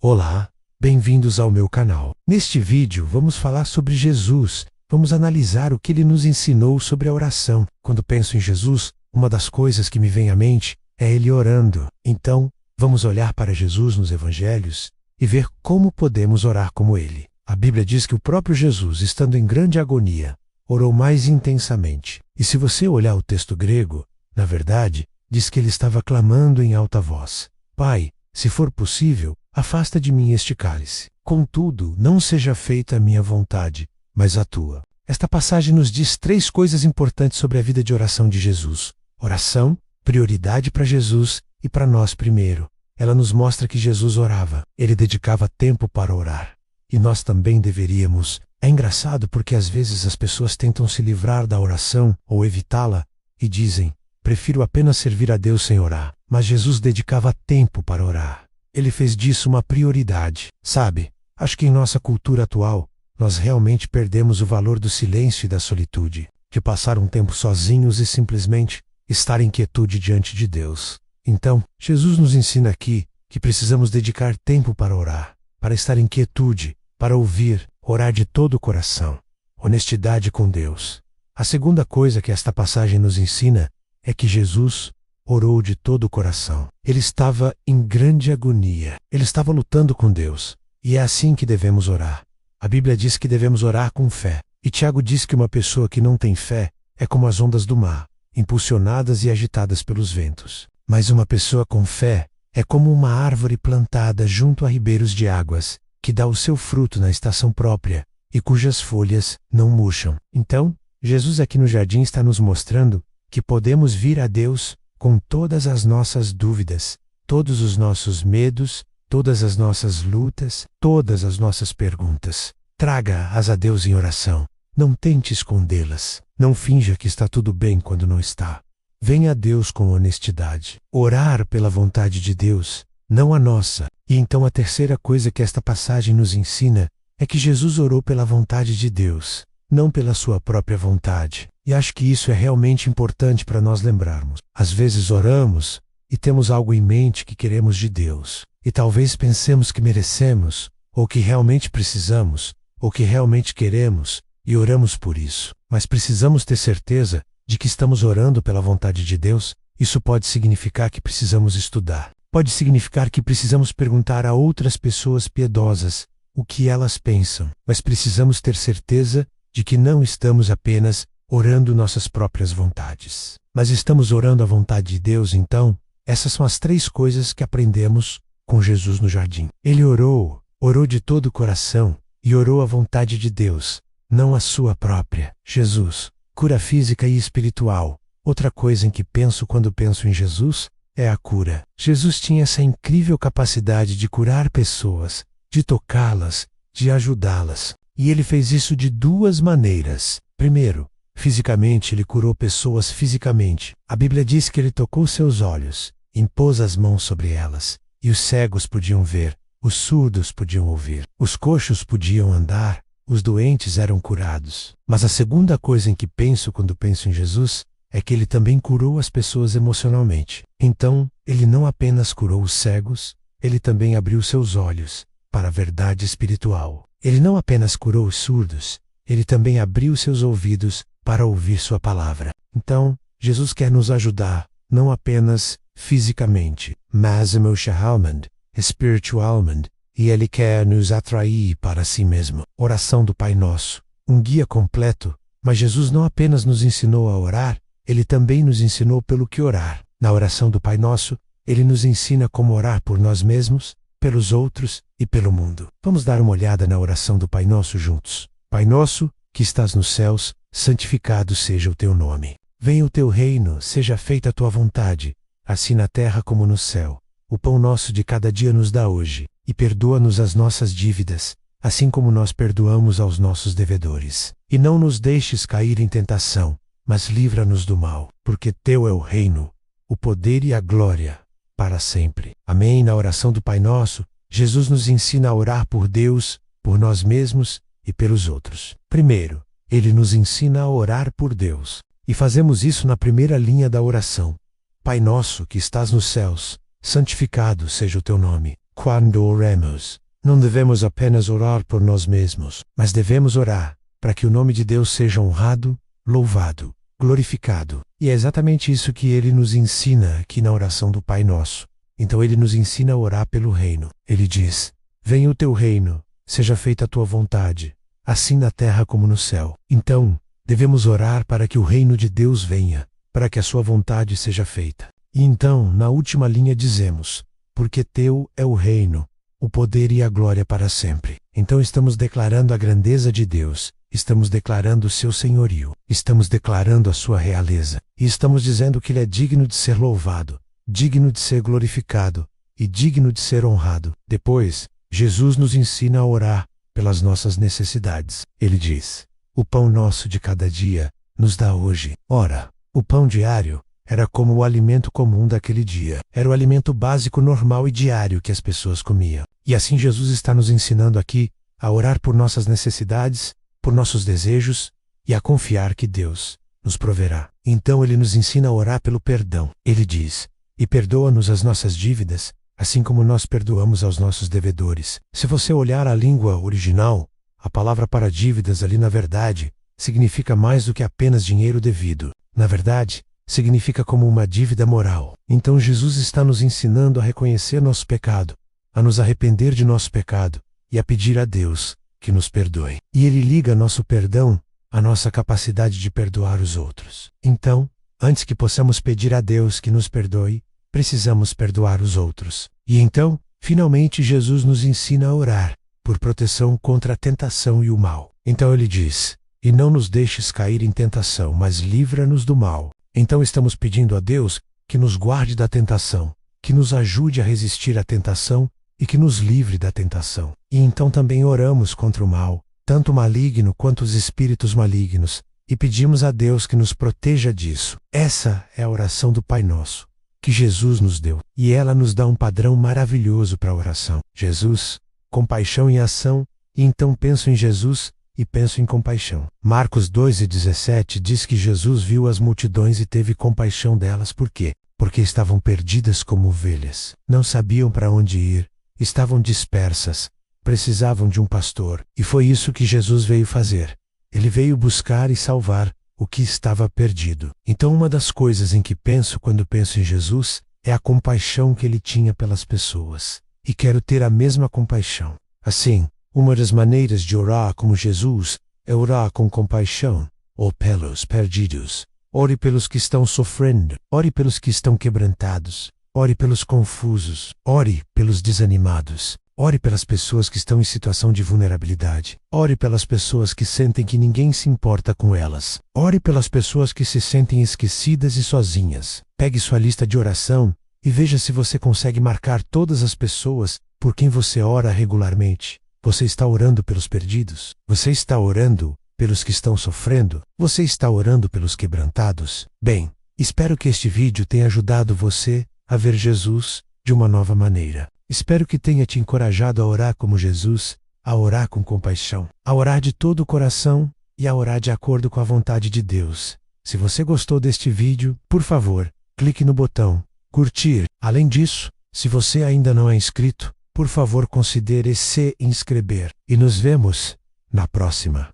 Olá, bem-vindos ao meu canal. Neste vídeo vamos falar sobre Jesus. Vamos analisar o que ele nos ensinou sobre a oração. Quando penso em Jesus, uma das coisas que me vem à mente é ele orando. Então, vamos olhar para Jesus nos evangelhos e ver como podemos orar como ele. A Bíblia diz que o próprio Jesus, estando em grande agonia, orou mais intensamente. E se você olhar o texto grego, na verdade, diz que ele estava clamando em alta voz: Pai, se for possível, afasta de mim este cálice. Contudo, não seja feita a minha vontade, mas a tua. Esta passagem nos diz 3 coisas importantes sobre a vida de oração de Jesus. Oração, prioridade para Jesus e para nós primeiro. Ela nos mostra que Jesus orava. Ele dedicava tempo para orar. E nós também deveríamos. É engraçado porque às vezes as pessoas tentam se livrar da oração ou evitá-la e dizem: prefiro apenas servir a Deus sem orar. Mas Jesus dedicava tempo para orar. Ele fez disso uma prioridade. Sabe, acho que em nossa cultura atual, nós realmente perdemos o valor do silêncio e da solitude, de passar um tempo sozinhos e simplesmente estar em quietude diante de Deus. Então, Jesus nos ensina aqui que precisamos dedicar tempo para orar, para estar em quietude, para ouvir, orar de todo o coração. Honestidade com Deus. A segunda coisa que esta passagem nos ensina é que Jesus orou de todo o coração. Ele estava em grande agonia. Ele estava lutando com Deus. E é assim que devemos orar. A Bíblia diz que devemos orar com fé. E Tiago diz que uma pessoa que não tem fé é como as ondas do mar, impulsionadas e agitadas pelos ventos. Mas uma pessoa com fé é como uma árvore plantada junto a ribeiros de águas, que dá o seu fruto na estação própria e cujas folhas não murcham. Então, Jesus aqui no jardim está nos mostrando que podemos vir a Deus com todas as nossas dúvidas, todos os nossos medos, todas as nossas lutas, todas as nossas perguntas. Traga-as a Deus em oração. Não tente escondê-las. Não finja que está tudo bem quando não está. Venha a Deus com honestidade. Orar pela vontade de Deus, não a nossa. E então a terceira coisa que esta passagem nos ensina é que Jesus orou pela vontade de Deus, não pela sua própria vontade. E acho que isso é realmente importante para nós lembrarmos. Às vezes oramos e temos algo em mente que queremos de Deus. E talvez pensemos que merecemos, ou que realmente precisamos, ou que realmente queremos, e oramos por isso. Mas precisamos ter certeza de que estamos orando pela vontade de Deus. Isso pode significar que precisamos estudar. Pode significar que precisamos perguntar a outras pessoas piedosas o que elas pensam. Mas precisamos ter certeza de que não estamos apenas orando nossas próprias vontades, mas estamos orando a vontade de Deus. Então, essas são as 3 coisas que aprendemos com Jesus no jardim. Ele orou de todo o coração e orou a vontade de Deus, não a sua própria. Jesus, cura física e espiritual. Outra coisa em que penso quando penso em Jesus é a cura. Jesus tinha essa incrível capacidade de curar pessoas, de tocá-las, de ajudá-las. E ele fez isso de 2 maneiras. Primeiro, fisicamente, ele curou pessoas fisicamente. A Bíblia diz que ele tocou seus olhos, impôs as mãos sobre elas, e os cegos podiam ver, os surdos podiam ouvir, os coxos podiam andar, os doentes eram curados. Mas a segunda coisa em que penso quando penso em Jesus é que ele também curou as pessoas emocionalmente. Então, ele não apenas curou os cegos, ele também abriu seus olhos para a verdade espiritual. Ele não apenas curou os surdos, ele também abriu seus ouvidos para ouvir sua palavra. Então, Jesus quer nos ajudar, não apenas fisicamente, mas emocionalmente, espiritualmente, e ele quer nos atrair para si mesmo. Oração do Pai Nosso, um guia completo, mas Jesus não apenas nos ensinou a orar, ele também nos ensinou pelo que orar. Na oração do Pai Nosso, ele nos ensina como orar por nós mesmos, pelos outros e pelo mundo. Vamos dar uma olhada na oração do Pai Nosso juntos. Pai Nosso, que estás nos céus, santificado seja o teu nome. Venha o teu reino, seja feita a tua vontade, assim na terra como no céu. O pão nosso de cada dia nos dá hoje, e perdoa-nos as nossas dívidas, assim como nós perdoamos aos nossos devedores. E não nos deixes cair em tentação, mas livra-nos do mal, porque teu é o reino, o poder e a glória, para sempre. Amém. Na oração do Pai Nosso, Jesus nos ensina a orar por Deus, por nós mesmos e pelos outros. Primeiro, ele nos ensina a orar por Deus. E fazemos isso na primeira linha da oração. Pai nosso que estás nos céus, santificado seja o teu nome. Quando oremos, não devemos apenas orar por nós mesmos, mas devemos orar para que o nome de Deus seja honrado, louvado, glorificado. E é exatamente isso que ele nos ensina aqui na oração do Pai Nosso. Então ele nos ensina a orar pelo reino. Ele diz: venha o teu reino, seja feita a tua vontade, assim na terra como no céu. Então, devemos orar para que o reino de Deus venha, para que a sua vontade seja feita. E então, na última linha dizemos: porque teu é o reino, o poder e a glória para sempre. Então estamos declarando a grandeza de Deus, estamos declarando o seu senhorio, estamos declarando a sua realeza, e estamos dizendo que ele é digno de ser louvado, digno de ser glorificado e digno de ser honrado. Depois, Jesus nos ensina a orar pelas nossas necessidades. Ele diz: o pão nosso de cada dia nos dá hoje. Ora, o pão diário era como o alimento comum daquele dia. Era o alimento básico, normal e diário que as pessoas comiam. E assim Jesus está nos ensinando aqui a orar por nossas necessidades, por nossos desejos e a confiar que Deus nos proverá. Então ele nos ensina a orar pelo perdão. Ele diz: e perdoa-nos as nossas dívidas, assim como nós perdoamos aos nossos devedores. Se você olhar a língua original, a palavra para dívidas ali na verdade significa mais do que apenas dinheiro devido. Na verdade, significa como uma dívida moral. Então Jesus está nos ensinando a reconhecer nosso pecado, a nos arrepender de nosso pecado e a pedir a Deus que nos perdoe. E ele liga nosso perdão à nossa capacidade de perdoar os outros. Então, antes que possamos pedir a Deus que nos perdoe, precisamos perdoar os outros. E então, finalmente Jesus nos ensina a orar por proteção contra a tentação e o mal. Então ele diz: e não nos deixes cair em tentação, mas livra-nos do mal. Então estamos pedindo a Deus que nos guarde da tentação, que nos ajude a resistir à tentação e que nos livre da tentação. E então também oramos contra o mal, tanto o maligno quanto os espíritos malignos, e pedimos a Deus que nos proteja disso. Essa é a oração do Pai Nosso, que Jesus nos deu, e ela nos dá um padrão maravilhoso para a oração. Jesus, compaixão em ação, e então penso em Jesus e penso em compaixão. Marcos 2:17 diz que Jesus viu as multidões e teve compaixão delas. Por quê? Porque estavam perdidas como ovelhas, não sabiam para onde ir, estavam dispersas, precisavam de um pastor. E foi isso que Jesus veio fazer. Ele veio buscar e salvar o que estava perdido. Então uma das coisas em que penso quando penso em Jesus é a compaixão que ele tinha pelas pessoas. E quero ter a mesma compaixão. Assim, uma das maneiras de orar como Jesus é orar com compaixão, ou pelos perdidos. Ore pelos que estão sofrendo, ore pelos que estão quebrantados, ore pelos confusos, ore pelos desanimados, ore pelas pessoas que estão em situação de vulnerabilidade, ore pelas pessoas que sentem que ninguém se importa com elas, ore pelas pessoas que se sentem esquecidas e sozinhas. Pegue sua lista de oração e veja se você consegue marcar todas as pessoas por quem você ora regularmente. Você está orando pelos perdidos? Você está orando pelos que estão sofrendo? Você está orando pelos quebrantados? Bem, espero que este vídeo tenha ajudado você a ver Jesus de uma nova maneira. Espero que tenha te encorajado a orar como Jesus, a orar com compaixão, a orar de todo o coração e a orar de acordo com a vontade de Deus. Se você gostou deste vídeo, por favor, clique no botão curtir. Além disso, se você ainda não é inscrito, por favor considere se inscrever. E nos vemos na próxima.